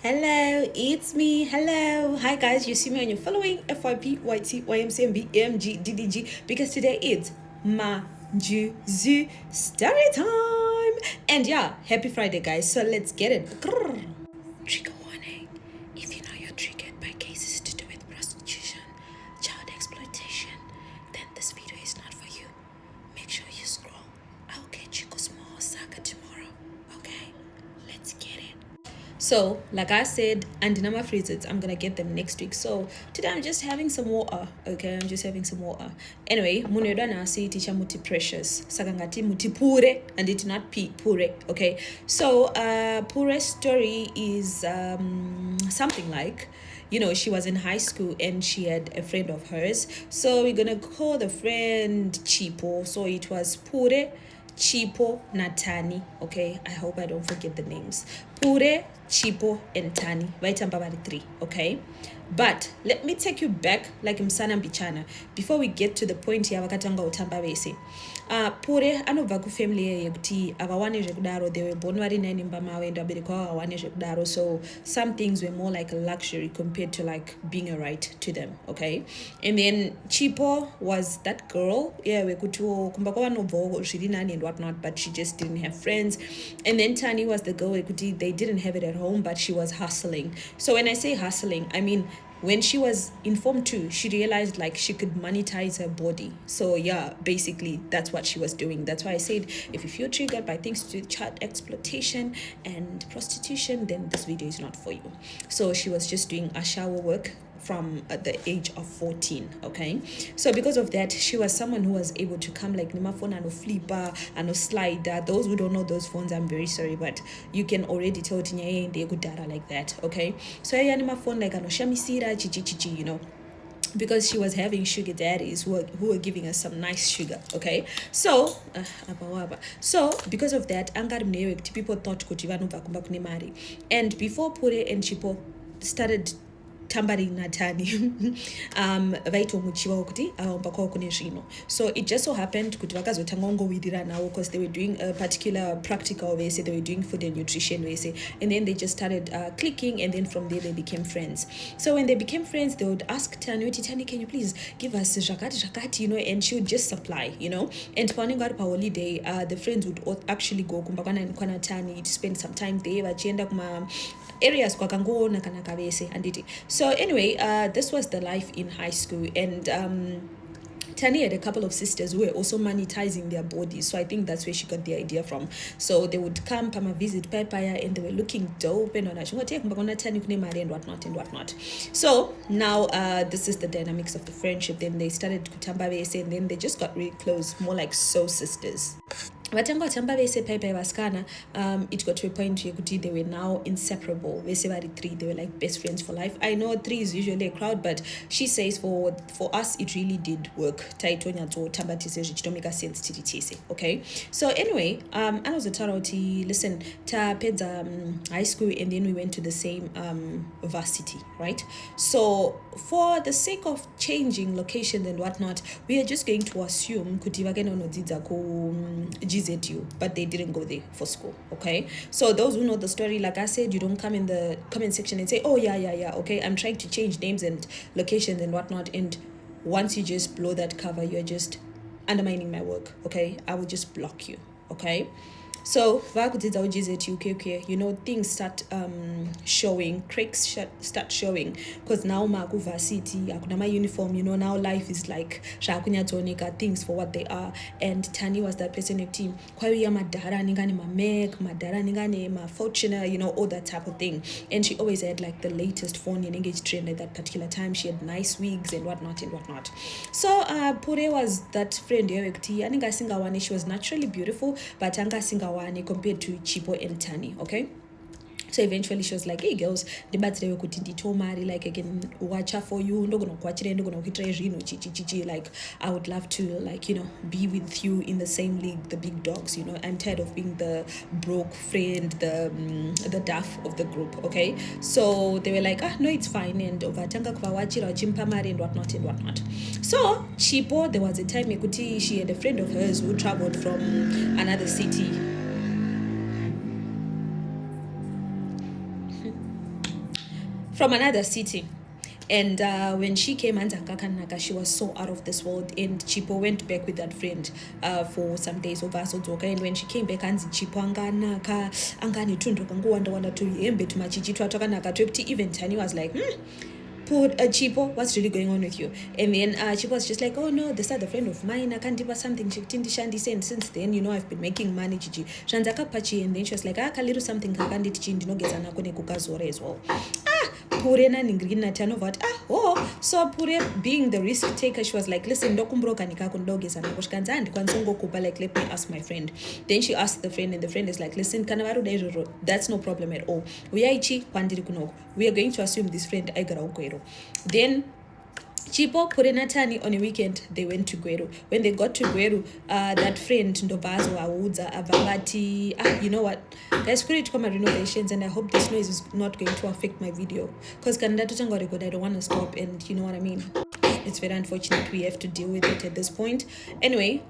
Hello, it's me. Hello. Hi guys, you see me on your following FYP, YT, YMCMB, AMG, DDG because today it's manjuzu story time. And yeah, happy Friday guys. So let's get it. Grrr. Trigger warning. If you know you're triggered by cases to do with prostitution, child exploitation, then this video is not for you. Make sure you scroll. I'll get you small saga tomorrow. Okay? Let's get it. So, like I said, and in my freezers, I'm gonna get them next week. So today I'm just having some water. Okay, I'm just having some water. Anyway, munedo na si teacher muti precious. Sagangati muti pure, and it's not pure. Okay, so pure's story is something like, you know, she was in high school and she had a friend of hers. So we're gonna call the friend Chipo. So it was Pure, Chipo, Natani. Okay, I hope I don't forget the names. Pure, Chipo, and Tani. Vaitamba bari 3. Okay, but let me take you back like msana mbichana before we get to the point ya vakatanga utamba vese. Pure anobva kufamily yekuti avawane zvekudaro. They were born vari nine mbamawe and abereko avawane zvekudaro. So some things were more like a luxury compared to like being a right to them. Okay, and then Chipo was that girl, yeah, wekuti kumba kwavanobva zviri nani and whatnot, but she just didn't have friends. And then Tani was the girl wekuti they didn't have it at home, but she was hustling. So when I say hustling, I mean when she was in form 2, she realized like she could monetize her body. So yeah, basically that's what she was doing. That's why I said if you feel triggered by things to do with child exploitation and prostitution, then this video is not for you. So she was just doing a shower work from the age of 14. Okay, so because of that, she was someone who was able to come like nima phone and flipper and slider. Those who don't know those phones, I'm very sorry, but you can already tell tinyaye and good data like that. Okay, so yeah, nima phone like ano shamisira chichi, you know, because she was having sugar daddies who were giving us some nice sugar. Okay, so because of that, people thought kuti vanobva kumba kune mari. And before Pure and Chipo started tambari natani vaitomuchiwa kuti avaomba kwavo kune zvino. So it just so happened kuti vakazotanga kungowirira nawo because they were doing a particular practical vese, they were doing food and nutrition vese, and then they just started clicking, and then from there they became friends. So when they became friends, they would ask Tani, Tani, can you please give us jakati, you know, and she would just supply, you know. And pawanenge vari paholiday, the friends would actually go kumba kwana Tani to spend some time there, vachienda kuma areas kwakangoona kana kavese anditi. So anyway, this was the life in high school, and Tani had a couple of sisters who were also monetizing their bodies. So I think that's where she got the idea from. So they would come pama visit Papaya and they were looking dope and Tani and whatnot. So now this is the dynamics of the friendship. Then they started kutamba vese, and then they just got really close, more like soul sisters. Vatanga vese Pepe vaskana, it got to a point where they were now inseparable. Vese vari 3, they were like best friends for life. I know 3 is usually a crowd, but she says for us it really did work. Taitonya to tambatise zvichitomika sense tititise. Okay, so anyway, anozotara kuti listen, tapedza high school and then we went to the same varsity, right? So for the sake of changing locations and whatnot, we are just going to assume kuti vakenonodzidza ku GZU, but they didn't go there for school. Okay, so those who know the story, like I said, you don't come in the comment section and say, oh yeah, okay, I'm trying to change names and locations and whatnot, and once you just blow that cover, you're just undermining my work. Okay, I will just block you. Okay, so okay, you know, things start showing, cracks start showing, because now maku varsity akuna my uniform, you know, now life is like shakunyatonika things for what they are. And Tani was that person in the team, kwawiya madara ningane ma make madara ningane ma fortuna, you know, all that type of thing. And she always had like the latest phone and engaged trend at that particular time. She had nice wigs and whatnot. So Pure was that friend here. She was naturally beautiful, but anga singa compared to Chipo and Tani. Okay, so eventually she was like, hey girls, the birthday kuti nditomari, like again watcha for you, like I would love to, like, you know, be with you in the same league, the big dogs, you know. I'm tired of being the broke friend, the duff of the group. Okay, so they were like, no, it's fine, and overtanga kwawachira chimpamari and whatnot. So Chipo, there was a time ekuti she had a friend of hers who traveled from another city from another city. And when she came, she was so out of this world. And Chipo went back with that friend for some days over. And when she came back, Chipo even Tani was like, Chipo, what's really going on with you? And then Chipo was just like, oh no, this other friend of mine, I can't give her something. And since then, you know, I've been making money. And then she was like, a little something as well. Purena ningrina tanovat so Pure being the risk taker, she was like, listen, ndokumbroka nikakundogeza nakoshkanza and kwansongokupa, like, let me ask my friend. Then she asked the friend, and the friend is like, listen, kanavaru, that's no problem at all. We are going to assume this friend aigara ukwero. Then Chipo Purenatani on a weekend, they went to Gweru. When they got to Gweru, that friend Ndobazo Awuza Avalati, you know what, guys, credit to my renovations, and I hope this noise is not going to affect my video, because I don't want to stop, and you know what I mean. It's very unfortunate we have to deal with it at this point. Anyway,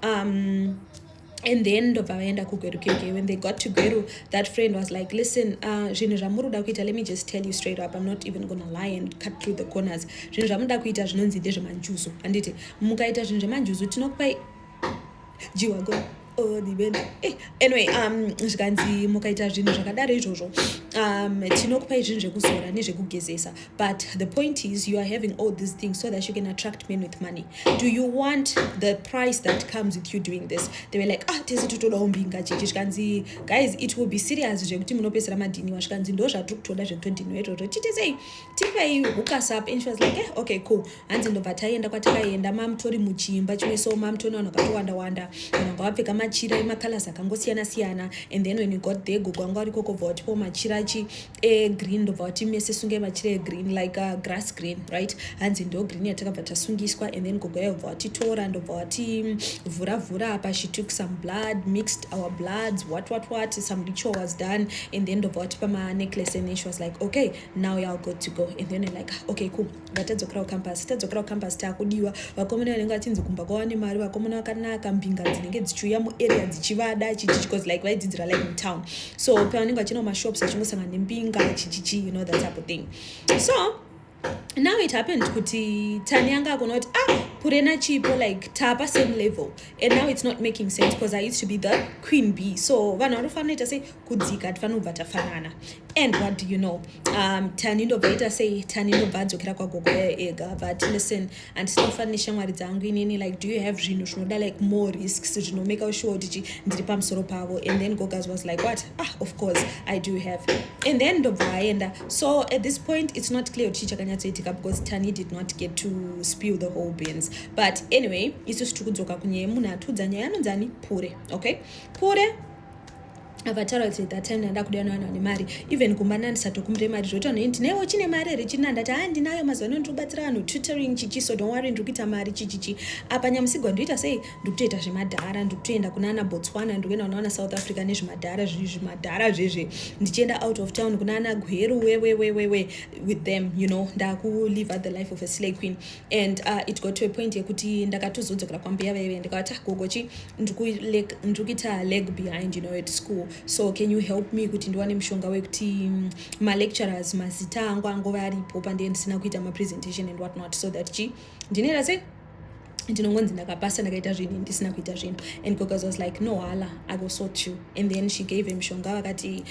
and then when they got to Gweru, that friend was like, listen, let me just tell you straight up, I'm not even gonna lie and cut through the corners. Chinonzi manjuzu. Andite mukaita manjuzu tinokupai jiwa go. Anyway, zvikanzi mukaita zvinhu zvakadaro izvozvo tinokupai zvinhu zvekuzora nezvekugezesa. But the point is, you are having all these things so that you can attract men with money. Do you want the price that comes with you doing this? They were like, tese totoda umbinga chichi. Zvikanzi, guys, it will be serious zvekuti munopesera madhiniwa. Zvikanzi ndo zvatiri kutoda zve20 izvozvo. Titesei tipei hookas up. And she was like, okay, cool. Hanzi ndobva taenda kwatakaenda, mamutori muchimba chimwe, so mamutori vanhu vakatowanda vapfeka machira emakalasi akangosiyana-siyana. And then when you got there, gogo wangu ariko kubva watipo machira green, ndobva wati mese sunge machira green, like grass green, right? Hanzi ndo green yatakabva tasungiswa. And then gogo yabva watitora, ndobva wati vhura apa. She took some blood, mixed our bloods, what, some ritual was done. And then ndobva watipa necklace. And then she was like, okay, now you're good to go. And then I'm like, okay, cool. Tadzokera campus takudiwa. Vakomana vanenge vachinzi kumba kwawane mari, vakomana vakanaka, mbinga dzinenge dzichiuya muarea dzichivada chichi, because like vaidzidzira like in town. So pavanenge vachina mashops achingosangana nembinga chichichi, you know, that type of thing. So now it happened kuti Tani anga kunoti Purena Chipo, like tapa same level, and now it's not making sense because I used to be the queen bee. So vanhu vanofanira say kudzika tifanobva tafanana. And what do you know, Tani ndobva say Tani ndobva adzokera kwagogo ega. But listen, and ndinofanira shamwari dzangu inini, like, do you have zvinhu zvinoda like more risks zvinomake sure kuti ndiri pamusoro pavo? And then Gogas was like, what? Of course I do have. And then ndobva aenda. So at this point it's not clear kuti chakanyatsoitika, because Tani did not get to spill the whole beans. But anyway, isusu tiri kudzoka kunyaya munhu atiudza nyaya anonzani Pure. Okay, Pure avataura kuti that time ndanda kuda vanhu vane mari, even kumbana ndisatokumbire mari zvoti vanhu ndinewo chine mari here chini, ndati ndinayo mazuva ano ndikubatsira vanhu tutoring chichi, so don't worry, ndiri kuita mari chichichi. Apa nyamusigwa ndoita sei, ndikutoita zvemadhara, ndikutoenda kunana Botswana, ndikuenda kunana South Africa nezvemadhara zvimadhara zvezve, ndichienda out of town kunana Gweru we with them, you know, ndakulive the life of a slay queen. And it got to a point yekuti ndakatozodzokera kwambiya veve ndikavati gogochi ndiri kuita leg behind, you know, at school. So can you help me kuti ndiwane mushonga wekuti ma lecturers mazita angu angova aripo pande ndisina kuita ma presentation and what not, so that ndinera sei ndinongonzi ndakapasa ndakaita zvinhu ndisina kuita zvinhu. And Gogas was like, no hala, I will sort you. And then she gave him shonga vakati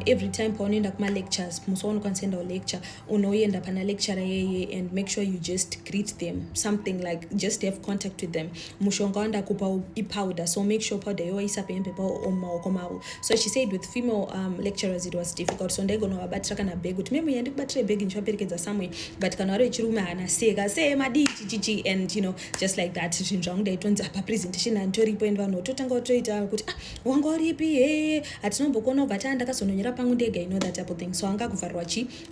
every time paunoenda kuma lectures musi waunokwanisa enda lecture unoenda pana lecturer yeye and make sure you just greet them, something like just have contact with them. Mushonga wandakupa ipowder, so make sure powder yowaisa pembe pao mumaoko mavo. So she said with female lecturers it was difficult, so ndaigonovabatira kana bag kuti memu yandikubatire bag ndichivaperekedza somewhere, but kana vari vechirume hana seka madi chichichi, and you know, just like that. Zvinhu zvangu ndaitonzi apa presentation handitoripo, and vanhu totanga kutoita kuti wanga uripi hatinombokona kubva ndakazononyera pangu ndega, you know, that type of thing. So anga kuvharirwa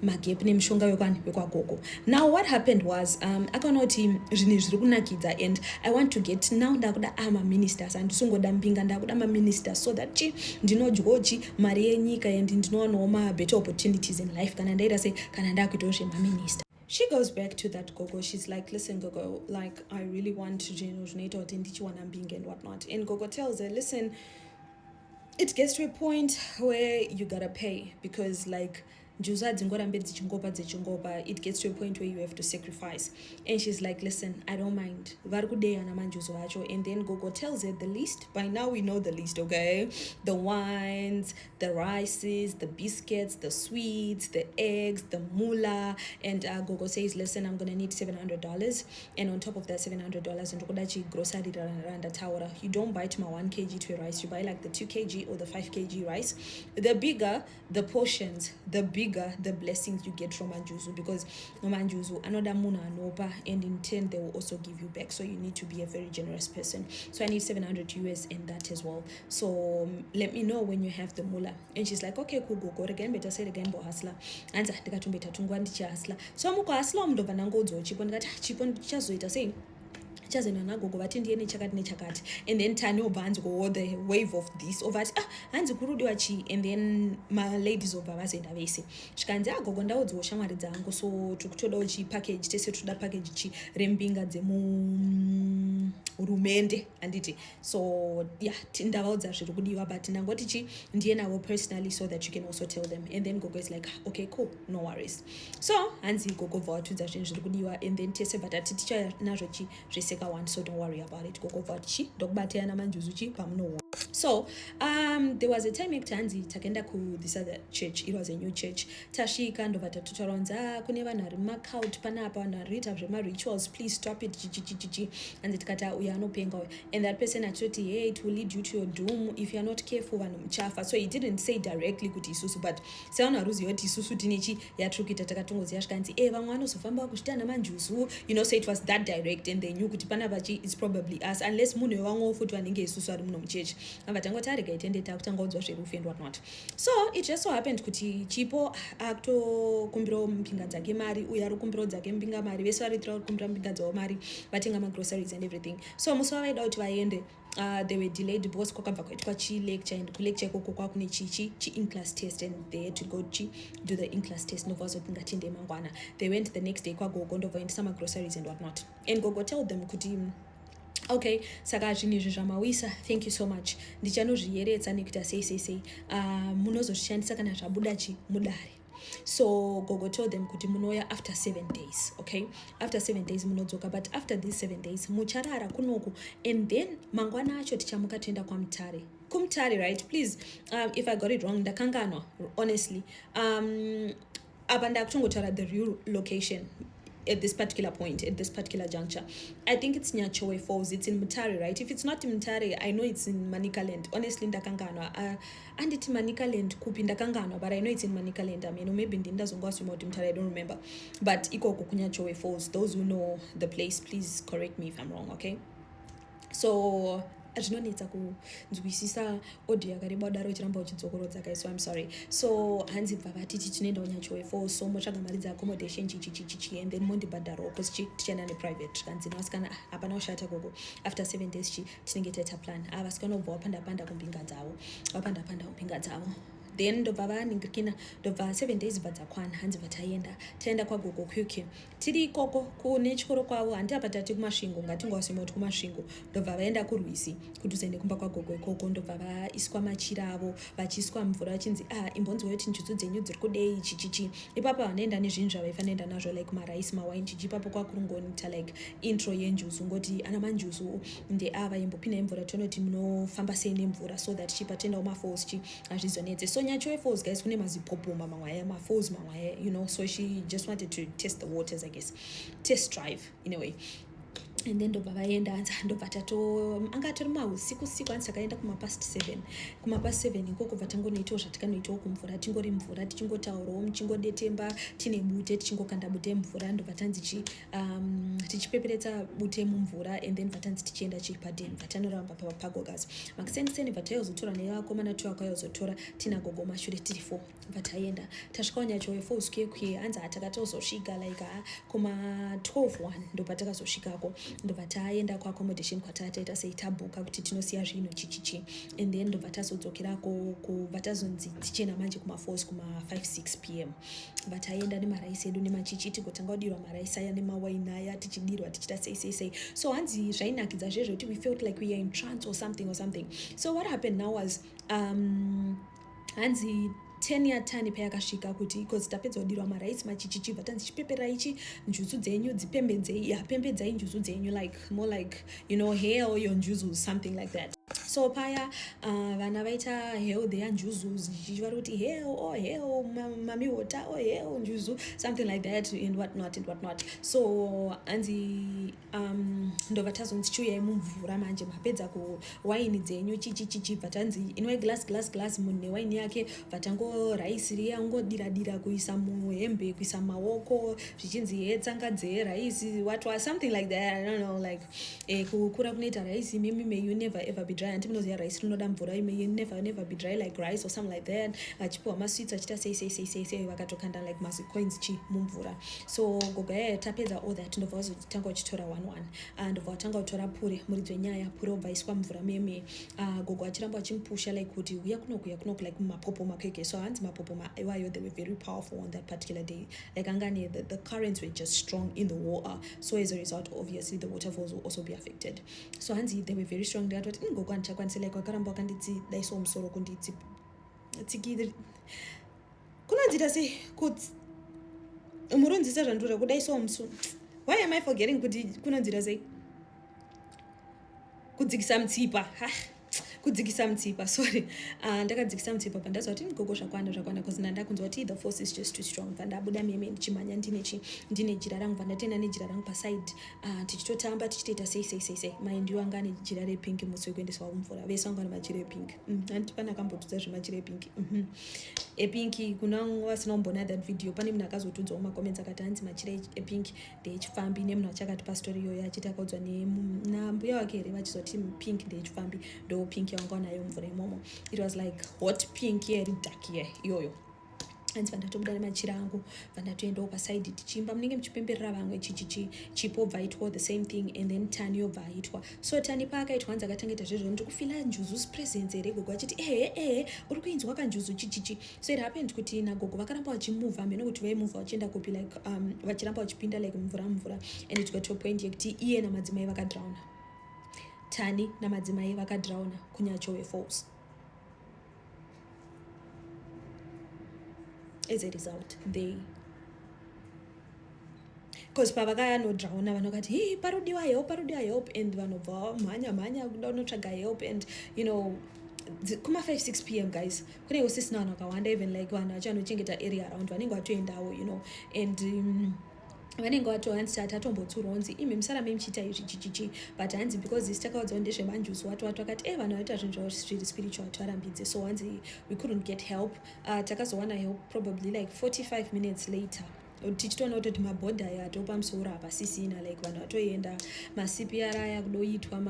magap nemishonga wekwagogo. Now what happened was akaona kuti zvinhu zviri kunakidza, and I want to get now ndakuda maministers, handisongoda mbinga, ndakuda maministers, so that ndinodyawo mari yenyika and ndinowanawo better opportunities in life kana ndaita sei kana ndakuitawo zvemaminister. She goes back to that Gogo. She's like, listen, Gogo, like, I really want to generate or mbing and whatnot. And Gogo tells her, listen, it gets to a point where you gotta pay, because like njuzu hadzingorambe dzichingopa, it gets to a point where you have to sacrifice. And she's like, listen, I don't mind, vari kudeya namanjuzu vacho. And then Gogo tells her the list. By now we know the list, okay? The wines, the rices, the biscuits, the sweets, the eggs, the mula. And Gogo says, listen, I'm gonna need $700. And on top of that $700, and grocery randa taura, you don't buy to my 1 kg to rice, you buy like the 2 kg or the 5 kg rice. The bigger the portions, the bigger the blessings you get from manjuzu, because manjuzu another muna anopa, and in turn they will also give you back. So you need to be a very generous person. So I need 700 US in that as well. So let me know when you have the mula. And she's like, okay, cool, go again, better say again, bo hasla. Anza ndikatumbeta tungwa ndichi hasla. So muko hasla mndova nangodzo chipo ndikati chipo chazoita sei chazena nagogo vati ndiye nechakati nechakati, and then tani obva hanzi go the wave of this ovati hanzi kurudiwa chii, and then maladies obva vazoenda vese zvikanzi agogo ndaudziwo shamwari dzangu, so tikutodawo chipackage, tese toda package chi rembinga dzemurumende handiti. So yeah, ndavaudza zviri kudiwa, but ndangoti chi ndiye navo personally, so that you can also tell them. And then Gogo is like, okay, cool, no worries. So hanzi Gogo bva vatudza zvinhu zviri kudiwa, and then tese vatati ticha nazvo chi zvese one, so don't worry about it. Gogo vachi ndokubatana manjuzu chi pamuno. So there was a time ektanzi takenda ku this other church, it was a new church, tashika ndovata tutaronza kune vanhu vari mumacaut panapa, vanhu varikuita zvema-rituals, please stop it chichichichichi. And tikata uya anopenga, and that person achoti, hey, it will lead you to your doom if you are not careful, vanhu muchafa. So he didn't say directly kuti isusu, but sevanhu varuziva kuti isusu tinechi yatrukita takatongoziva zvikanzi vamwe vanozofamba vakuchita namanjuzu, you know. So it was that direct, and they knew kuti panapa chi it's probably us, unless munhu wevamwewo futi vanenge isusu vari muno muchechi avatangoti Regai tende takutangaudzwa zverufu and what not. So it just so happened kuti chipo akutokumbirawo mpinga dzake mari, uye ari kukumbirawo dzake mpinga mari, vese variitirawo kukumbira mpinga dzavo mari, vatenga magroceries and everything. So musi wavaida kuti vaende, they were delayed because kwakabva kwaitwa chi-lecture, and kulecture ikoko kwakune chi-in-class test, and they had to go do the in-class test. Ndovazopinga tinde mangwana. They went the next day kwagogo ndovaendesa magroceries and what not. And Gogo told them kuti okay, saka zvinhu izvi zvamawisa, thank you so much, ndichanozviyeredza nekuita sei munozozvishandisa kana zvabuda chi mudare. So Gogo told them kuti munoya after 7 days, okay? After 7 days munodzoka, but after these 7 days mucharara kunoku, and then mangwana acho tichamuka toenda kwamutare. Kumutare, right? Please, if I got it wrong, ndakanganwa, honestly. Apa ndakutongotaura the real location at this particular point, at this particular juncture. I think it's near Chowe Falls. It's in Mutare, right? If it's not in Mutare, I know it's in Manicaland. Honestly, ndakanganwa. And it's Manicaland kupi ndakanganwa, but I know it's in Manicaland. I mean, maybe ndinda zongwasi moti Mutare, I don't remember. But iko kukunya Chowe Falls. Those who know the place, please correct me if I'm wrong, okay? So azvinonetsa kunzwisisa audio yakareba daro chiramba uchidzokorodza guys, so I'm sorry. So hanzi bva vatiti tinoenda kunyachowe Falls, so motsvaga mari dzeaccommodation chichichichi, and then mondibhadharawo because tichaenda neprivate. Kanzi vasikana hapana kushata gogo, after 7 days chi tinenge taita plan. Vasikana obva vapanda kumbinga dzavo, vapanda kumbinga dzavo. Then ndobva vaningirikina, ndobva 7 days bva dzakwana, hanzi taenda kwagogo Kyuki. Tiri ikoko kune chikoro kwavo, handi apa tati kumasvingo, ngatingosima kumasvingo. Ndobva vaenda kurwisi kuti usaende kumba kwagogo ikoko. Ndobva vaiswa machira avo, vachiiswa mvura vachinzi imbonzwa kuti njuzu dzenyu dziri kudei chichichi. Ipapo vanoenda nezvinhu zvavaifanira nazvo like maraisi, mawine chichi. Ipapo kwakurungoita like intro yenjuzu, ngoti ana manjuzu ndeava, imbopinda mvura tonoti munofamba sei nemvura, so that chipatenda mafalls chi hazvizonetse. So Nyachowe Falls, guys, kune mazipopoma mamwaya, mafalls mamwaya, you know. So she just wanted to test the waters, I guess, test drive in a way. And then ndobva vaenda ndobva anga tori mausiku hanzi takaenda kumapast 7 ikoko bva tangonoitawo zvatikanoitawo kumvura, tingori mvura tichingotaurawo, muchingodetemba tine bute tichingokanda bute mvura. Ndobva tanzi tichipeperetsa bute mumvura, and then bva tanzi tichienda padeni, bva tanoramba pagogas makiseni bva taizotora nevakomana twakayozotora tina gogo mashure tiri 4. Bva taenda tasvikawo Nyachowe Falls kuye hanzi takatozosvika like kuma 12:1 ndobva takazosvikako. Ndobva taenda kuaccommodation kwatataita sei tabhuka kuti tinosiya zvinhu chichichi, and then ndobva tazodzokerako kubva tazonzi tichena manje kumafalls kuma 5-6 p.m. Bva taenda nemaraisi edu nemachichi, tigotanga kudirwa maraisi aya nemawaini aya, tichidirwa tichita sei. So hanzi zvainakidza zvezvo kuti we felt like we are in trance or something. So what happened now was hanzi 10 yatani payakasvika kuti because tapedza kudirwa maraisi machichichibva tanzi chipeperai ichi njuzu dzenyu dzipembedzei pembedzai njuzu dzenyu like more like hail your njuzu something like that. So paya vana vaita hail their njuzu zvichiva kuti hail hail mami water hail njuzu something like that and whatnot. So anzi ndobva tazonzi chiuyai mumvura manje mapedza kuwaini dzenyu chichibva tanzi inwai glass munhu newaini yake vatango raisi riya ungodira kuisa muhembe kuisa maoko zvichinzi tsanga dzeraisi what something like that. I don't know like kukura kunoita raisi may you never ever be dry. Antinoziya raisi rinoda mvura may you never be dry like rice or something like that. Vachipiwa masweets vachita sei vakatokanda like coins chi mumvura. So gogo tapedza all that ndobva wazotanga uchitora 1 ndobva watanga kutora pure muridzi wenyaya pure obva iswa mvura meme. Gogo achiramba achimpusha like kuti uya kunoku like mapopo makeke. So hanzi mapopo iwayo they were very powerful on that particular day. Like angani the currents were just strong in the water. So as a result obviously the waterfalls will also be affected. So hanzi they were very strong. Ndakati gogo andichakwanisa like wakaramba wakanditsi daiso musoro kunditsi tsikiri kunadzita sei kuti muronzisa zvandura kudaiso musu. Why am I forgetting kuti kunonzira sei kudzikisa mutsipa sorry. Ndakadzikisa mutsipa pandaziva kuti gogo zvakwana because ndandakunzwa kuti the force is just too strong. Pandabuda meme ndichimhanya ndine jira rangu pandatenda nejira rangu paside tichitotamba tichitoita sei mind wangu ane jira repingi musi wekuendeswa kumvura vese vangu vane majira epingi. Handiti pana akambotudza zvemajira epingi epingi. Kuna vasina kumbona that video pane munhu akazotudzwawo macomments akati hanzi majira epingi ndechifambi nemunhu achakati pastori iyoyo achiti akaudzwa nambuya wake here vachizoti pink ndechifambi ndo pink yanga nayo mvura imomo. It was like hot pink yeri dark ye iyoyo. Hanzi vandatobuda nemachira angu vandatoendawo pasaidi tichimba munenge muchipemberera vamwe chipo bva aitwa the same thing and then tani yobva aitwa. So tani paakaitwa hanzi akatangeta zvezvo ndikufila njuzu's presence here. Gogo achiti uri kuinzwa kanjuzu chichichi. So it happened kuti nagogo vakaramba vachimuvha meno kuti vaimuvha vachienda kupi like vachiramba vachipinda like mvura and it got to a point yekuti iye namadzimai vakadhrauna. Tani namadzimai vakadhrauna kunyachowe falls. As a result because pavakayanodhrauna vanokati parodiwa help and vanobva mhanya kuda unotsvaga help and kuma 5-6 p.m. guys kunenge kusisina vanhu vakawanda even like vanhu vachanochengeta area around vanenge vatoendawo and vanenge vatohanzi tatombotsurwa unzi imi musarame muchiita izvi chichichi but hanzi because isi takaudzwa ndezvemanjuzu watu vakati vanhu vaita zvinhu zviri spiritual tivarambidze. So hanzi we couldn't get help. Takazowana help probably like 45 minutes later tichitoona kuti mabhodha aya atopamusoro hapasisina like vanhu vatoenda masipr aya kudoitwa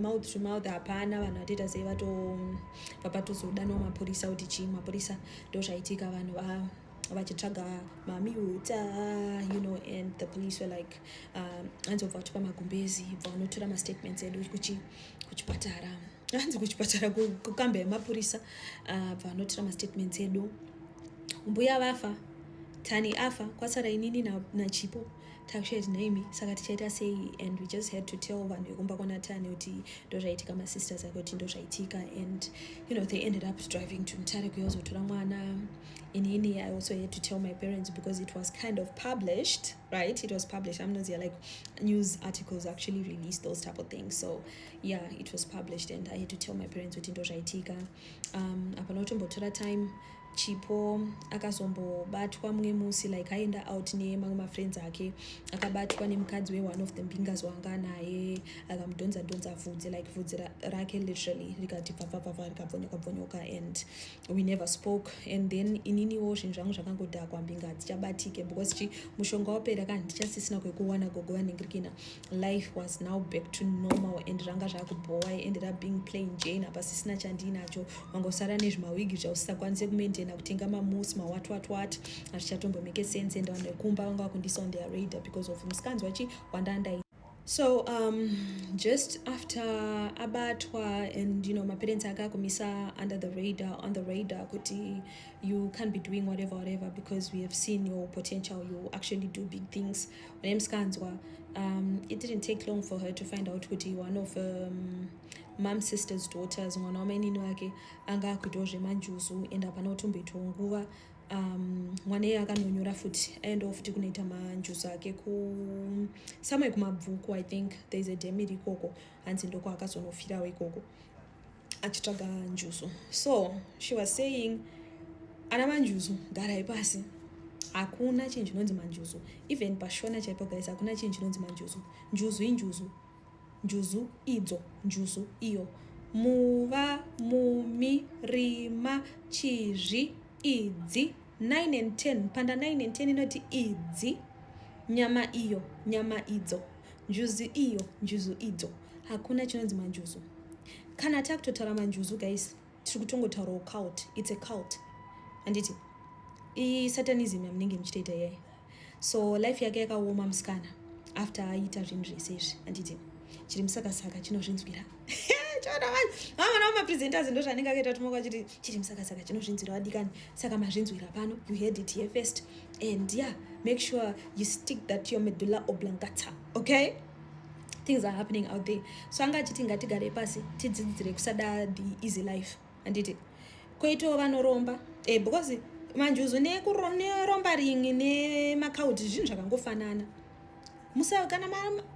mouth to mouth hapana. Vanhu vatoita sei papatozodanwa mapurisa kuti chii mapurisa ndozvaitika vanhu vachitsvaga mamiuta and the police were like anzobva vatipa magumbezi bva vanotora mastatements edu kuchipatara hanzi kuchipatara kukamba yemapurisa bva vanotora mastatements edu. Mbuya vafa tani afa kwatsara inini nachipo takushaiti naimi saka tichaita sei and we just had to tell vanhu vekumba kwana tani kuti ndozvaitika masisters ake kuti ndozvaitika and they ended up driving to Mutare kuyozotora mwana. Inini I also had to tell my parents because it was kind of published, right? It was published. I'm not like news articles actually released those type of things. So yeah, it was published and I had to tell my parents kuti ndozvaitika. Apanotombotora time chipo akazombobatwa mumwe musi like aenda out nemamwe mafriends ake akabatwa nemukadzi we-one of the mbingers wanga naye akamudhonza vhudzi like vhudzi rake literally rikati pfapfapfapfa rikabvonyoka and we never spoke. And then ininiwo zvinhu zvangu zvakangodhakwa mbinga dzichabatike because mushonga wapera kandi ndichasisina kwekuwana gogo vanhingirikina. Life was now back to normal and zvanga zvakuboa. I ended up being plain Jane hapasisina chandinacho wangosara nezvimawigi zvausisakwanise kumaintaina kutenga mamusi mawat hazvichatombomeke sense and vanhu vekumba vanga vakundisa on their radar because of musikanzi wachi wandandai So just after abatwa and my parents akakumisa under the radar, on the radar, kuti you can't be doing whatever because we have seen your potential, you actually do big things. It didn't take long for her to find out kuti one of mom's sister's daughters mwana wamainini wake anga akuitozve manjuzu and hapana kutomboitwa nguva mwana iye akanonyora futi aendawo futi kunoita manjuzu ake samwe kumabvuku. I think there's a demi ikoko hanzi ndoko akazonofirawo ikoko achitsvaga njuzu. So she was saying ana manjuzu garai pasi, hakuna chinhu chinonzi manjuzu. Even pashona chaipo guys, hakuna chinhu chinonzi manjuzu. Njuzu injuzu, njuzu idzo, njuzu iyo, muva, mumi, rima, chizvi, idzi, 9 and 10. Panda 9 and 10 inoti idzi, nyama iyo, nyama idzo, njuzu iyo, njuzu idzo. Hakuna chinonzi manjuzu. Kana takutotaura manjuzu guys, tiri kutongotaurawo cult. It's a cult. Anditi satanism yamunenge muchitoita iyai. So life yake yakaoma musikana after aita zvinhu zvese izvi. Anditi chiri musakasaka chinozvinzwira vamwana vamapresenters ndo zvanenge akaita tumoka chiti chiri musakasaka chinozvinzwira vadikani. Saka mazvinzwira pano, you heard it here first, and yeah, make sure you stick that to your medulla oblongata, okay? Things are happening out there. So anga achiti ngatigare pasi tidzidzire kusada the easy life. Anditi koito vanoromba because manjuzu neromba ringi nemakauti zvinhu zvakangofanana. Musa kana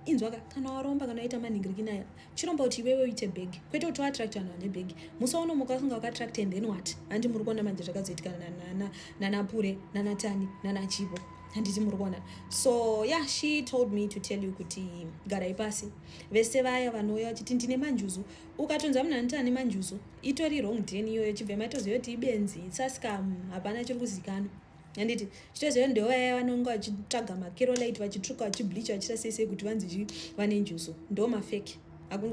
inzwaka kana waromba kana waita manhingirikinaya chiromba kuti iwewe uite big kwete kuti waattracta vanhu vane big. Musaona mukasunga wakaattracta and then what? Handi muri kuona manje zvakazoitika nanapure nanatani nanachivo. Handiti muri kuona. So yeah, she told me to tell you kuti garai pasi. Vese vaya vanouya vachiti ndine manjuzu, ukatonzwa munhu anoti ane manjuzu itori wrong ten iyoyo, chibva maitoziva kuti ibenzi, it's a scam, hapana chiri kuzikanwa. Handiti chitoziva ndovaya vanonga vachitsvaga makerolite vachitsvuka vachibleach vachita sese kuti vanzi vane njuzu, ndo mafeki.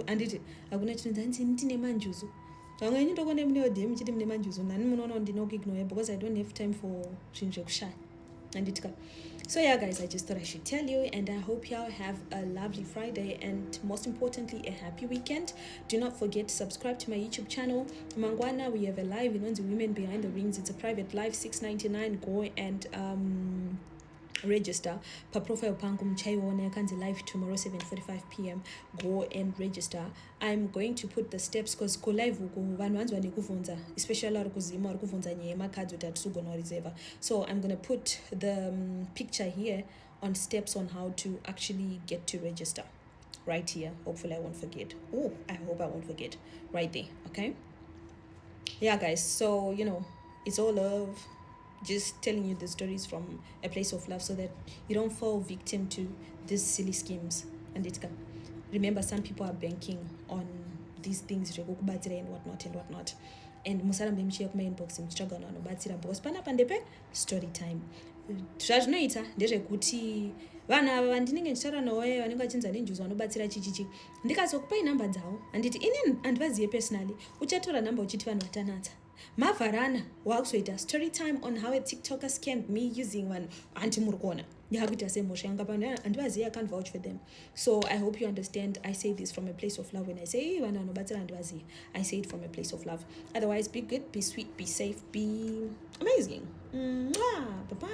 Handiti hakuna chinonzi hanzi ndine manjuzu. Vamwe venyu ndokone munewo DM chiti mune manjuzu, nani munoona ndinokuignore because I don't have time for zvinhu zvekushaya. So yeah guys, I just thought I should tell you, and I hope y'all have a lovely Friday and most importantly a happy weekend. Do not forget to subscribe to my YouTube channel. Mangwana, we have a live in the Women Behind the Rings. It's a private live, $6.99. Go and register pa profile pangu mchaiona kanzi live tomorrow 7:45 p.m. Go and register. I'm going to put the steps because ko live uko vanhu vanzwa nekuvunza, especially ari kuzima ari kuvunza nyaya makadzi kuti atisugona reserve. So I'm going to put the picture here on steps on how to actually get to register right here. Hopefully I won't forget. I hope I won't forget right there. Okay, yeah guys, so it's all love, just telling you the stories from a place of love so that you don't fall victim to these silly schemes. And it can remember, some people are banking on these things and whatnot, and musarambe muchiya kuma inbox muchitsvaga vanhu vanobatsira because panapa ndepe story time. Zvazvinoita ndezvekuti vanhu ava vandinenge ndichitaura navo vanenge vachinzi nenjuzu vanobatsira chichichi, ndikazokupai namba dzavo handiti ini handivazive personally, uchatora namba uchiti vanhu vatanatsa mavharana wakuzoita story time on how a TikToker scammed me using one anti-murkona. Yakuita semosha yanga pano andivazive, I can't vouch for them. So I hope you understand. I say this from a place of love. When I say vanhu vanobatsira andivazive, I say it from a place of love. Otherwise, be good, be sweet, be safe, be amazing. Bye bye.